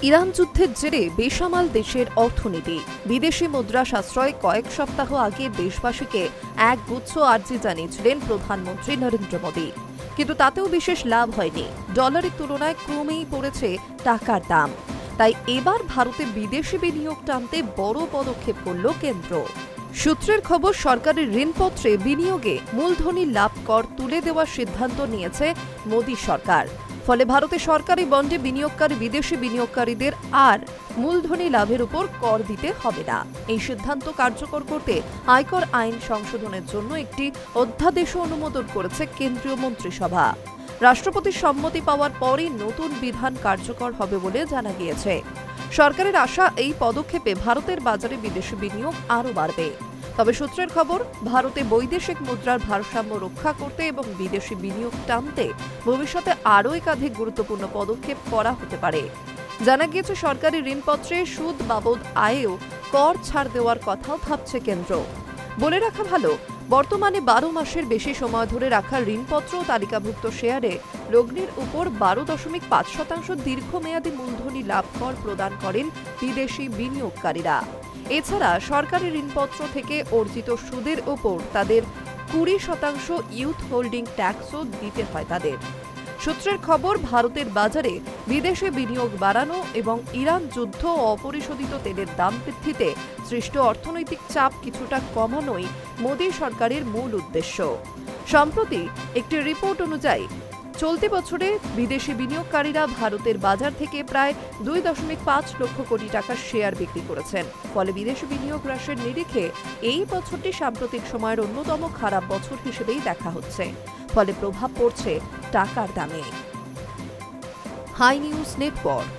Iran যুদ্ধের জেরে বেসামাল দেশের অর্থনীতি। বিদেশি মুদ্রা সাশ্রয় কয়েক সপ্তাহ আগে দেশবাসীকে একগুচ্ছ আর্জি জানিয়েছিলেন প্রধানমন্ত্রী নরেন্দ্র মোদী, কিন্তু তাতেও বিশেষ লাভ হয়নি। ডলারের তুলনায় ক্রমেই পড়েছে টাকার দাম। তাই এবার ভারতে বিদেশি বিনিয়োগ টানতে বড় পদক্ষেপ করল কেন্দ্র। সূত্রের খবর, সরকারের ঋণপত্রে বিনিয়োগে মূলধনী লাভ কর তুলে দেওয়ার সিদ্ধান্ত নিয়েছে মোদী সরকার। ফলে ভারতে সরকারি বন্ডে বিনিয়োগকারী বিদেশি বিনিয়োগকারীদের আর মূলধনী লাভের উপর কর দিতে হবে না। এই সিদ্ধান্ত কার্যকর করতে আয়কর আইন সংশোধনের জন্য একটি অধ্যাদেশও অনুমোদন করেছে কেন্দ্রীয় মন্ত্রিসভা। রাষ্ট্রপতির সম্মতি পাওয়ার পরই নতুন বিধান কার্যকর হবে বলে জানা গিয়েছে। সরকারের আশা, এই পদক্ষেপে ভারতের বাজারে বিদেশি বিনিয়োগ আরও বাড়বে। তবে সূত্রের খবর, ভারতে বৈদেশিক মুদ্রার ভারসাম্য রক্ষা করতে এবং বিদেশি বিনিয়োগ টানতে ভবিষ্যতে আরও একাধিক গুরুত্বপূর্ণ পদক্ষেপ করা হতে পারে। জানা গিয়েছে, সরকারি ঋণপত্রে সুদ বাবদ আয়েও কর ছাড় দেওয়ার কথাও ভাবছে কেন্দ্র। বলে রাখা ভালো, বর্তমানে 12 মাসের বেশি সময় ধরে রাখা ঋণপত্র ও তালিকাভুক্ত শেয়ারে লগ্নির উপর 12.5% দীর্ঘমেয়াদী মূলধনী লাভ কর প্রদান করেন বিদেশি বিনিয়োগকারীরা। এছাড়া সরকারি ঋণপত্র থেকে অর্জিত সুদের ওপর তাদের 20% ইউথ হোল্ডিং ট্যাক্সও দিতে হয় তাদের। সূত্রের খবর, ভারতের বাজারে বিদেশে বিনিয়োগ বাড়ানো এবং ইরান যুদ্ধ ও অপরিশোধিত তেলের দাম বৃদ্ধিতে সৃষ্ট অর্থনৈতিক চাপ কিছুটা কমানোই মোদী সরকারের মূল উদ্দেশ্য। সম্প্রতি একটি রিপোর্ট অনুযায়ী চলতি বছরে বিদেশি বিনিয়োগকারীরা ভারতের বাজার থেকে প্রায় 2.5 লক্ষ কোটি টাকার শেয়ার বিক্রি করেছেন। ফলে বিদেশি বিনিয়োগ হ্রাসের নিরিখে এই বছরটি সাম্প্রতিক সময়ের অন্যতম খারাপ বছর হিসেবেই দেখা হচ্ছে। ফলে প্রভাব পড়ছে টাকার দামে। Hi news network.